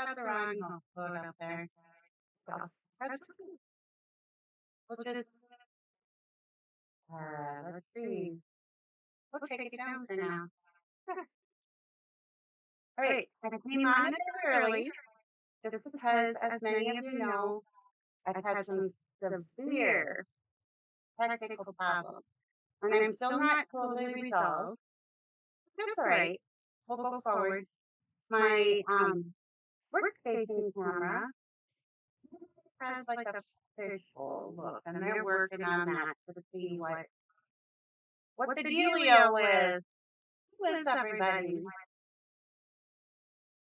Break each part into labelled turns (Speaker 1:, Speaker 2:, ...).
Speaker 1: got the wrong float up there. So that's we'll just let's see. We'll take it down for now. All right, I came on a bit early just because, as many of you know, I've had some severe technical problems, and I'm still not totally resolved. That's all right. We'll go forward. My work-facing camera has like a fishbowl look, and they're working on that to see what the dealio is. What's everybody?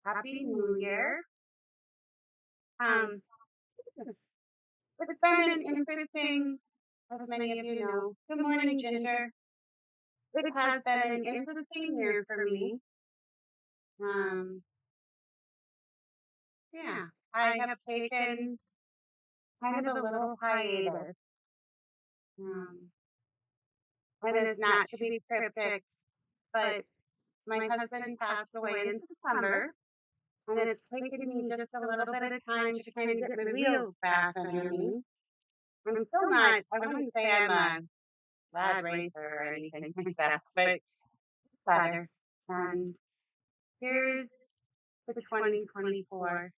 Speaker 1: Happy New Year. Um, it's been an interesting, as many of you know. Good morning, Ginger. It has been an interesting year for me. Yeah, I have taken kind of a little hiatus. And it's not to be cryptic, but my husband passed away in December, and it's taken me just a little bit of time to kind of get my wheels back under me. I'm still not, I wouldn't say I'm a bad racer or anything like that, but it's better. And here's the 2024.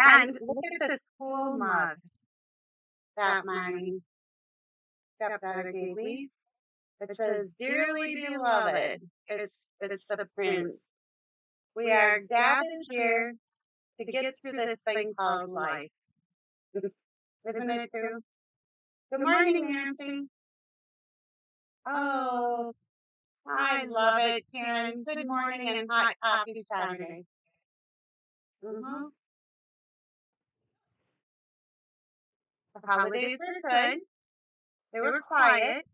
Speaker 1: And look at this cool mug that my stepdaughter gave me. It says, "Dearly beloved." It's the prince. We are gathered here to get through this thing called life. Isn't it true? Good morning, Nancy. Oh, I love it, Karen. Good morning and hot coffee Saturday. The holidays were good. They were quiet,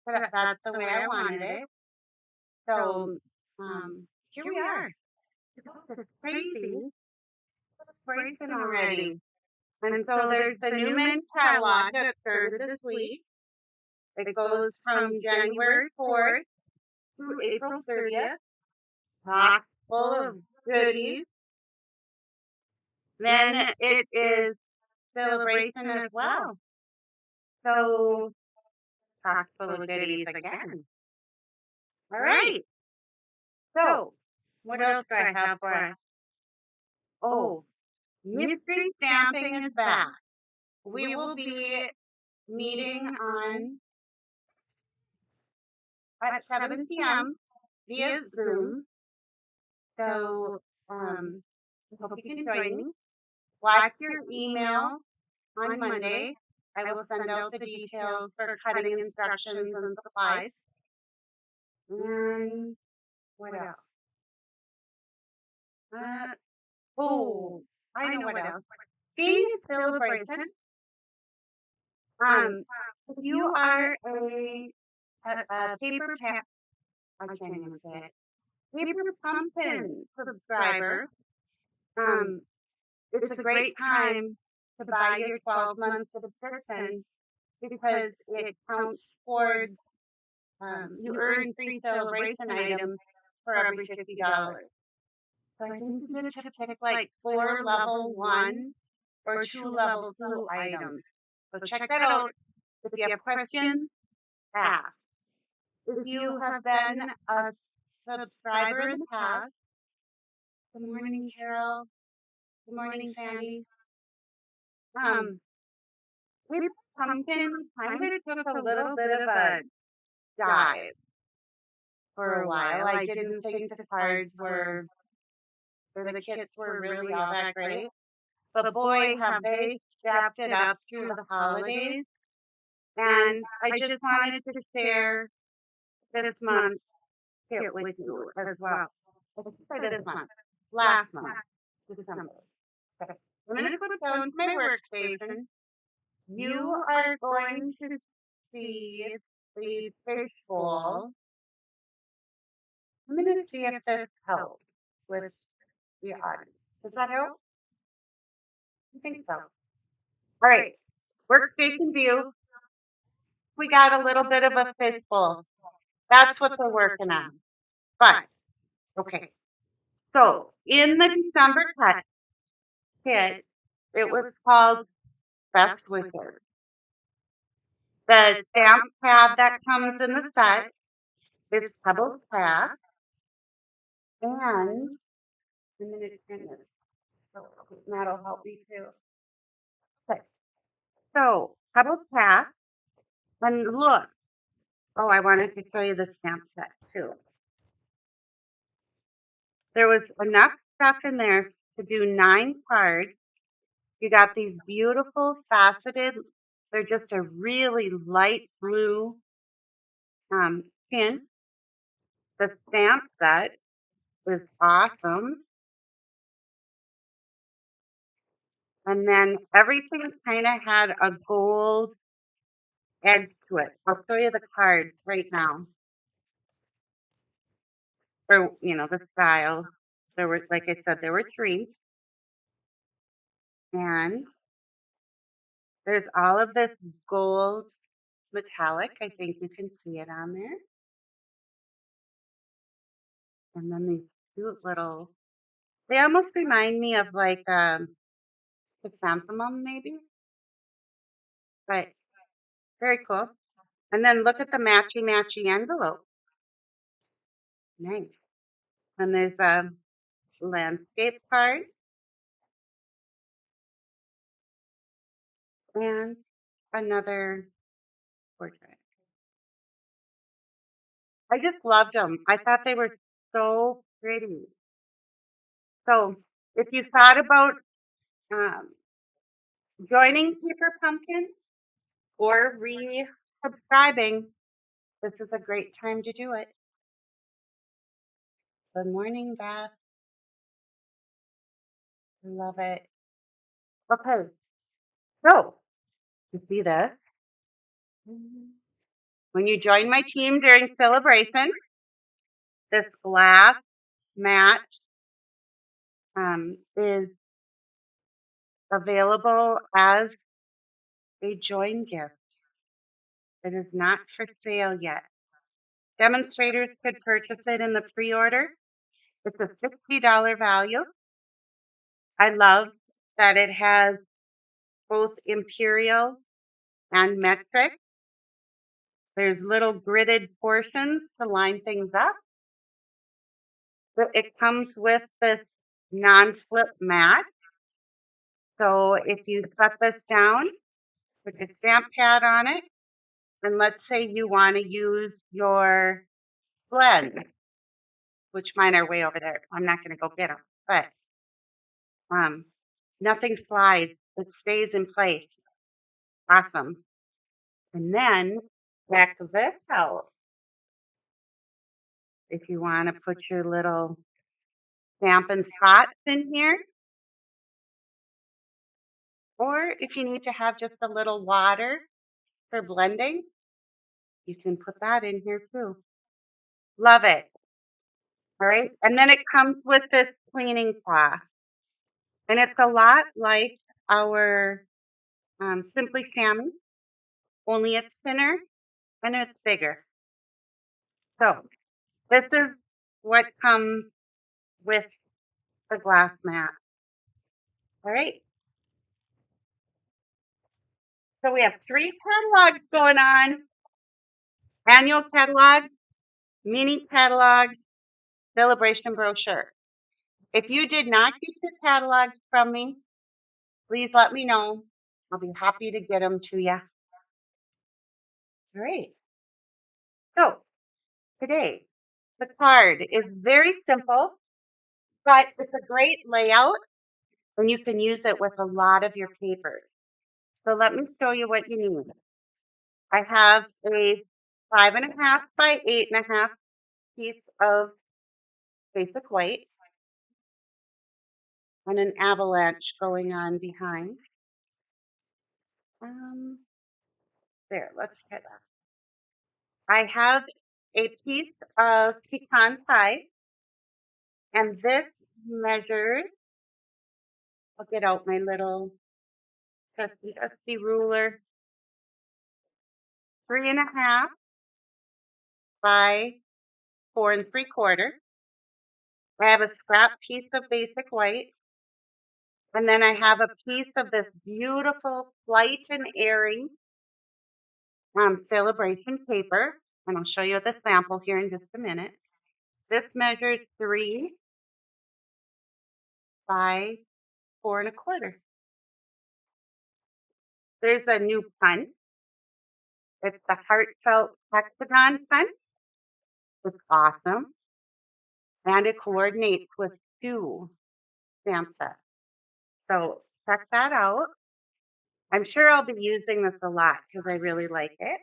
Speaker 1: but that's the way I wanted it. So, here we are. It's crazy. It's breaking already. And so there's the new men's catalog that started this week. It goes from January 4th through April 30th. Chock full of goodies. Then it is celebration as well. So, chock full of goodies again. All right. So, what else do I have for us? Oh, mystery stamping is back. We will be meeting on at 7 p.m. via Zoom. So, hope you can join me. Watch your email on Monday. I will send out the details for cutting instructions and supplies. And what else? I know what else. Being a celebration. If you are a paper I can't even say it. Paper Pumpkin subscriber, it's a great time to buy your 12-month subscription because it counts towards, you earn free celebration items for every $50. So I think you just pick like 4 level 1 or 2 level 2 items. So check that out. If you have questions, ask. If you have been a subscriber in the past, good morning, Carol. Good morning, Sandy. Paper Pumpkin kind of took a little bit of a dive for a while. I didn't think the cards were, or the kits were really all that great. But boy, have they stepped it up through the holidays. And I just wanted to share this month's kit with you as well. For this month. Last month, December. Okay. I'm going to put down my workstation. You are going to see the fishbowl. I'm going to see if this helps with the audience. Does that help? I think so. All right. Workstation view. We got a little bit of a fishbowl. That's what we're working on. But, okay. So, in the December kit, it was called Best Wishes. The stamp pad that comes in the set is Pebbles Craft, and I'm going to turn this so that'll help me too. Okay, so Pebbles Craft, and look, oh, I wanted to show you the stamp set too. There was enough stuff in there to do 9 cards. You got these beautiful faceted, they're just a really light blue pin. The stamp set is awesome. And then everything kind of had a gold edge to it. I'll show you the cards right now. Or, the style. There were, like I said, there were 3. And there's all of this gold metallic. I think you can see it on there. And then these cute little, they almost remind me of like chrysanthemum maybe. But very cool. And then look at the matchy envelope. Nice. And there's a landscape card. And another portrait. I just loved them. I thought they were so pretty. So if you thought about joining Paper Pumpkin or re-subscribing, this is a great time to do it. Good morning, Beth. I love it. Okay, so you see this? When you join my team during celebration, this glass mat is available as a join gift. It is not for sale yet. Demonstrators could purchase it in the pre-order. It's a $60 value. I love that it has both imperial and metric. There's little gridded portions to line things up. It comes with this non-slip mat. So if you set this down, put your stamp pad on it, and let's say you want to use your blend, which mine are way over there. I'm not going to go get them, but nothing slides. It stays in place. Awesome. And then back to this house. If you want to put your little Stampin' Spots in here, or if you need to have just a little water for blending, you can put that in here too. Love it. All right. And then it comes with this cleaning cloth. And it's a lot like our Simply Sammy, only it's thinner and it's bigger. So this is what comes with the glass mat. All right. So we have 3 catalogs going on. Annual catalog, mini catalog, celebration brochure. If you did not get your catalogs from me, please let me know. I'll be happy to get them to you. All right. So today, the card is very simple, but it's a great layout, and you can use it with a lot of your papers. So let me show you what you need. I have a 5.5 by 8.5 piece of basic white and an avalanche going on behind. There, let's try that. I have a piece of pecan pie, and this measures, I'll get out my little trusty ruler, 3.5 by 4 3/4. I have a scrap piece of basic white, and then I have a piece of this beautiful Flight and Airy celebration paper, and I'll show you the sample here in just a minute. This measures 3 by 4 1/4. There's a new punch. It's the heartfelt hexagon punch. It's awesome, and it coordinates with 2 stamp sets. So check that out. I'm sure I'll be using this a lot because I really like it.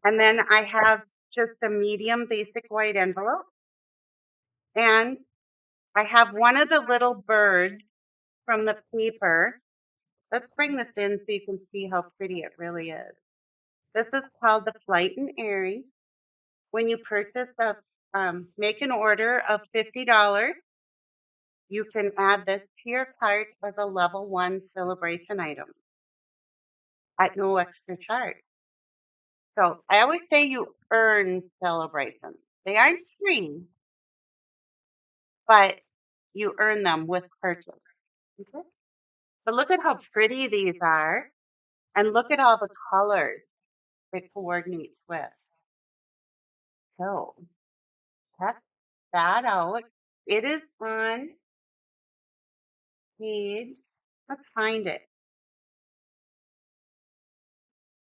Speaker 1: And then I have just a medium basic white envelope. And I have one of the little birds from the paper. Let's bring this in so you can see how pretty it really is. This is called the Flight and Airy. When you purchase make an order of $50, you can add this to your cart as a level 1 celebration item at no extra charge. So I always say you earn celebrations. They aren't free, but you earn them with purchase. Okay? But look at how pretty these are, and look at all the colors it coordinates with. So check that out. It is on page, let's find it.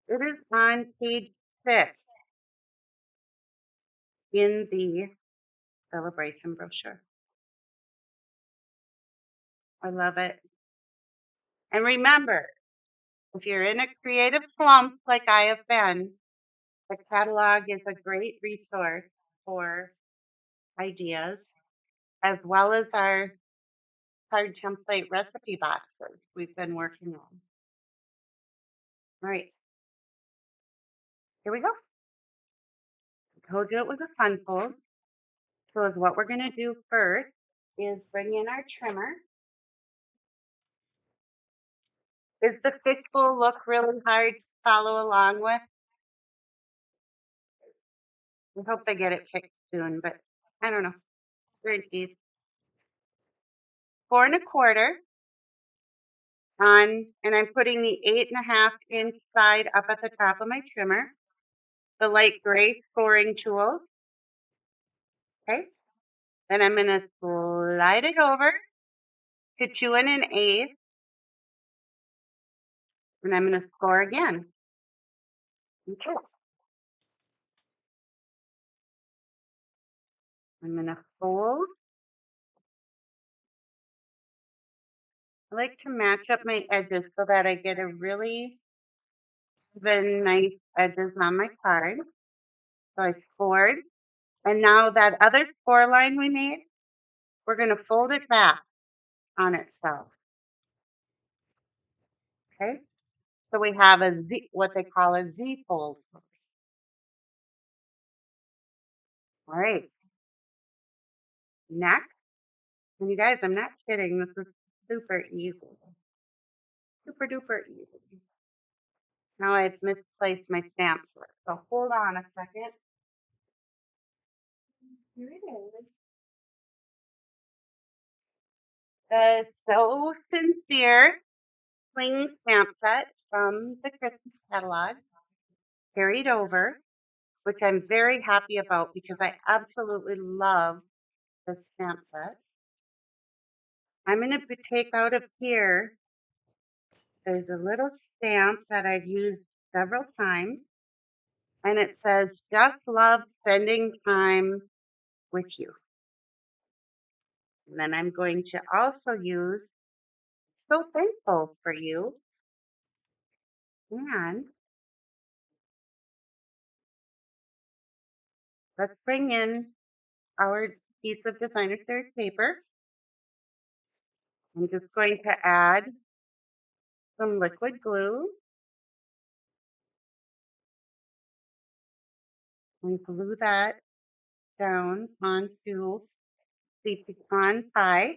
Speaker 1: It is on page 6 in the celebration brochure. I love it. And remember, if you're in a creative slump like I have been, the catalog is a great resource for ideas, as well as our card template recipe boxes we've been working on. All right, here we go. I told you it was a fun fold. So what we're going to do first is bring in our trimmer. Is the fishbowl look really hard to follow along with? I hope they get it fixed soon, but I don't know. Very easy. 4 1/4 on, and I'm putting the 8.5-inch side up at the top of my trimmer. The light gray scoring tool. Okay. Then I'm going to slide it over to 2 1/8, and I'm going to score again. Okay. I'm going to fold. I like to match up my edges so that I get a really even nice edges on my card. So I scored. And now that other score line we made, we're going to fold it back on itself. Okay? So we have a Z, what they call a Z fold. All right. Next. And you guys, I'm not kidding. This is super easy. Super duper easy. Now I've misplaced my stamp slip. So hold on a second. Here it is. The So Sincere Cling Stamp Set from the Christmas catalog, carried over, which I'm very happy about because I absolutely love this stamp set. I'm going to take out of here, there's a little stamp that I've used several times, and it says, "Just love spending time with you." And then I'm going to also use "So thankful for you." And let's bring in our piece of designer series paper. I'm just going to add some liquid glue and glue that down onto the pecan pie,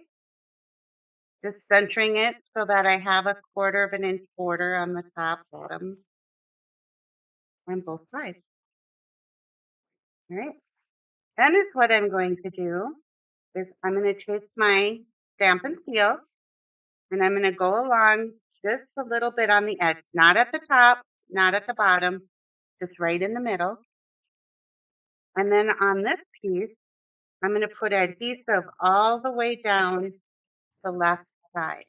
Speaker 1: just centering it so that I have a 1/4 of an inch border on the top, bottom, and both sides. All right, that is what I'm going to do. is I'm going to take my Stampin' Seal and I'm going to go along just a little bit on the edge, not at the top, not at the bottom, just right in the middle. And then on this piece, I'm going to put adhesive all the way down the left side.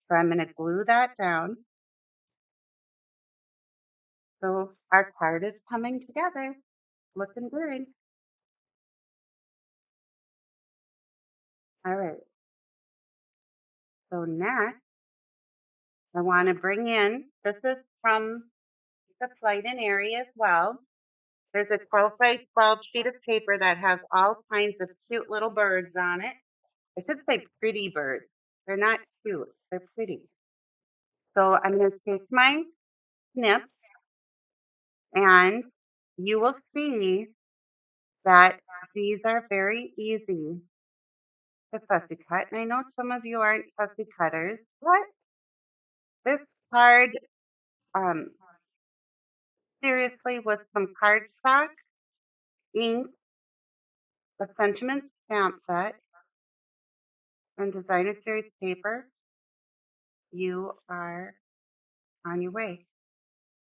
Speaker 1: So I'm going to glue that down. So our card is coming together, looking good. All right. So next, I want to bring in, this is from the Flight and Airy as well. There's a 12 by 12 sheet of paper that has all kinds of cute little birds on it. I should say pretty birds. They're not cute, they're pretty. So I'm going to take my snips and you will see that these are very easy to fussy cut. And I know some of you aren't fussy cutters, but this card, um, seriously, with some cardstock, ink, a sentiment stamp set, and designer series paper, you are on your way.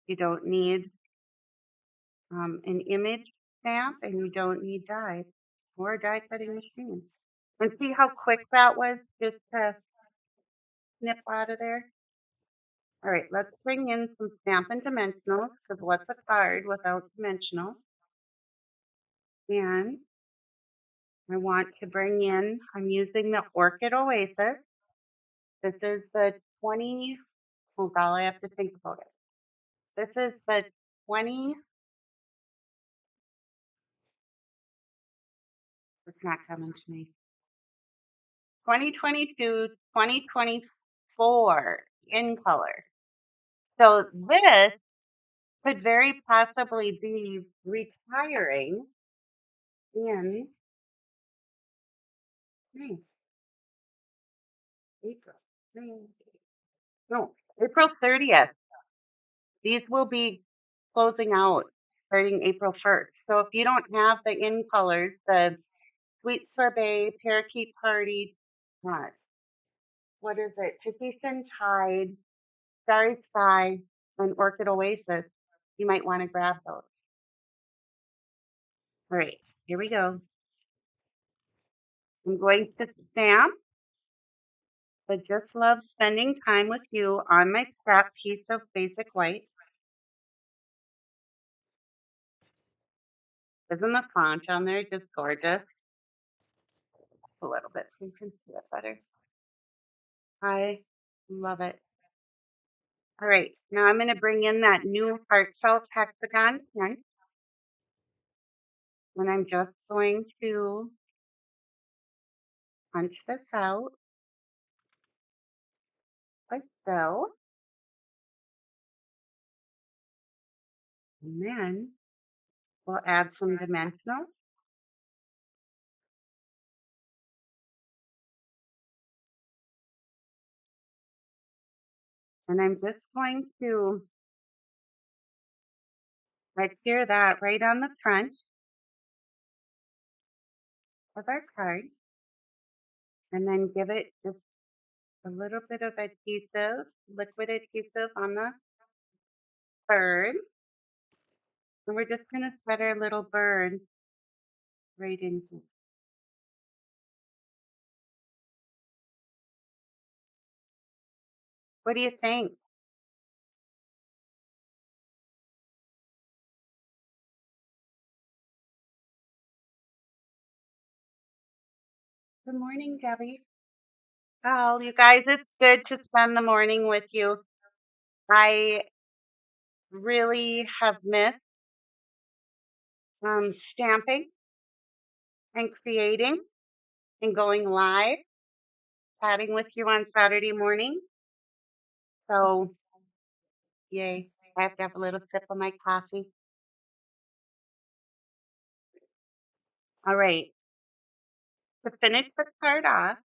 Speaker 1: You don't need an image stamp, and you don't need dies or a die cutting machine. And see how quick that was just to snip out of there? All right, let's bring in some Stampin' Dimensionals, because what's a card without dimensionals? And I want to bring in, I'm using the Orchid Oasis. This is the 20, oh God, I have to think about it. This is the 20, it's not coming to me. 2022, 2024 in color. So this could very possibly be retiring in April. No, April 30th. These will be closing out starting April 1st. So if you don't have the in colors, the Sweet Sorbet, Parakeet Party, what is it? Tahitian Tide, Starry Sky, and Orchid Oasis, you might want to grab those. All right, here we go. I'm going to stamp. I just love spending time with you on my scrap piece of basic white. Isn't the font on there just gorgeous? A little bit so you can see it better. I love it. All right, now I'm going to bring in that new heart-shaped hexagon pen. And I'm just going to punch this out like so. And then we'll add some dimensionals. And I'm just going to adhere that right on the front of our card. And then give it just a little bit of adhesive, liquid adhesive on the bird. And we're just going to set our little bird right in here. What do you think? Good morning, Debbie. Oh, you guys, it's good to spend the morning with you. I really have missed stamping and creating and going live, chatting with you on Saturday morning. So, yay, I have to have a little sip of my coffee. All right, to finish the card off,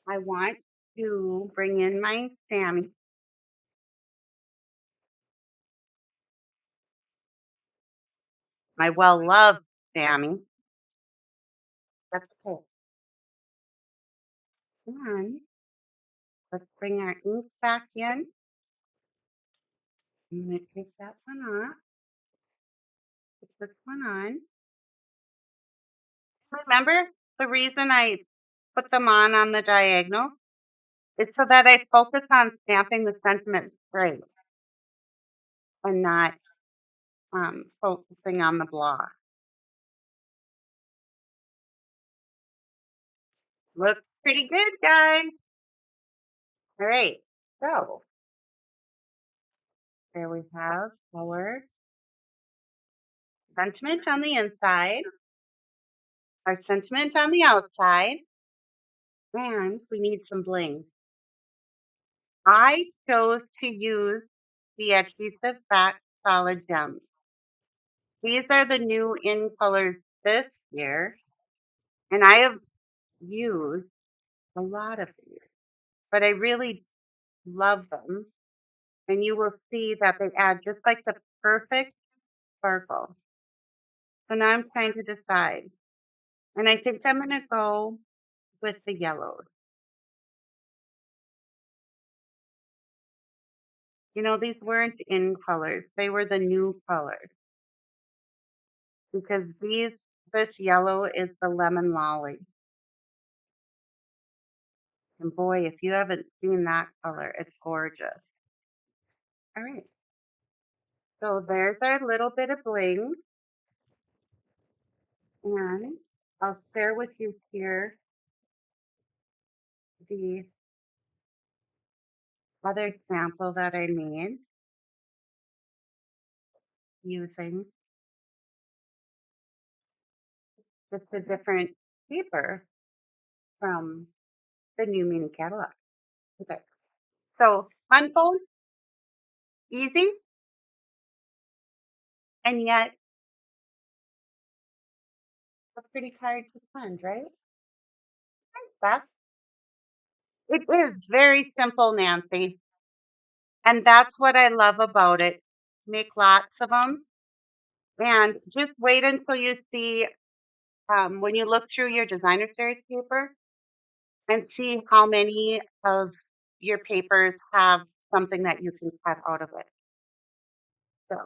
Speaker 1: I want to bring in my Sammy. My well-loved Sammy. That's And let's bring our ink back in. I'm going to take that one off. Put this one on. Remember, the reason I put them on the diagonal is so that I focus on stamping the sentiment straight and not focusing on the block. Looks pretty good, guys. All right, so there we have our sentiment on the inside, our sentiment on the outside, and we need some bling. I chose to use the adhesive back solid gems. These are the new in colors this year, and I have used a lot of these, but I really love them. And you will see that they add just like the perfect sparkle. So now I'm trying to decide. And I think I'm going to go with the yellows. You know, these weren't in colors. They were the new colors. Because this yellow is the lemon lolly. And boy, if you haven't seen that color, it's gorgeous. All right. So there's our little bit of bling. And I'll share with you here the other sample that I made using just a different paper from the new mini catalog. Okay. So fun phone, easy, and yet a pretty hard to find, right? That's it is very simple, Nancy. And that's what I love about it. Make lots of them and just wait until you see when you look through your designer series paper and see how many of your papers have something that you can cut out of it. So,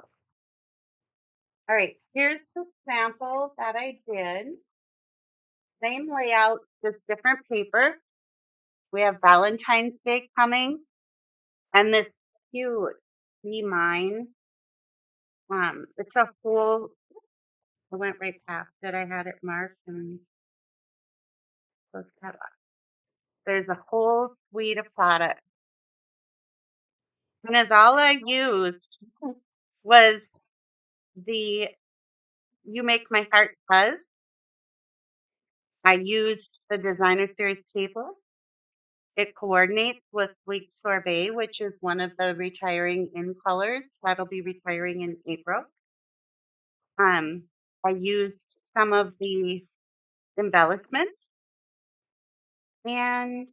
Speaker 1: all right, here's the sample that I did. Same layout, just different paper. We have Valentine's Day coming and this cute Be Mine. It's a whole, I went right past it. I had it marked and let's cut off. There's a whole suite of products. And as all I used was the You Make My Heart Buzz. I used the Designer Series paper. It coordinates with Sweet Sorbet, which is one of the retiring in colors. That'll be retiring in April. I used some of the embellishments and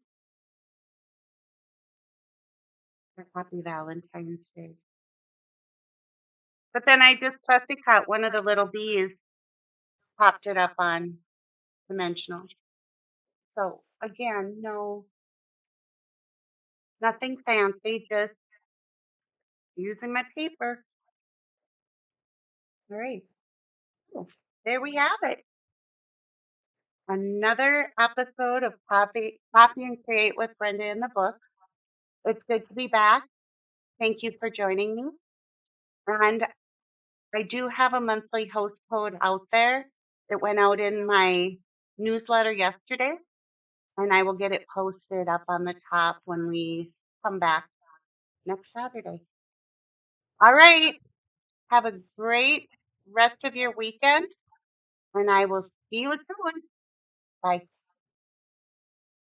Speaker 1: a Happy Valentine's Day. But then I just fussy cut one of the little bees, popped it up on dimensional. So again, nothing fancy, just using my paper. All right. There we have it. Another episode of Copy and Create with Brenda in the book. It's good to be back. Thank you for joining me. And I do have a monthly host code out there. It went out in my newsletter yesterday, and I will get it posted up on the top when we come back next Saturday. All right. Have a great rest of your weekend, and I will see you soon. Bye.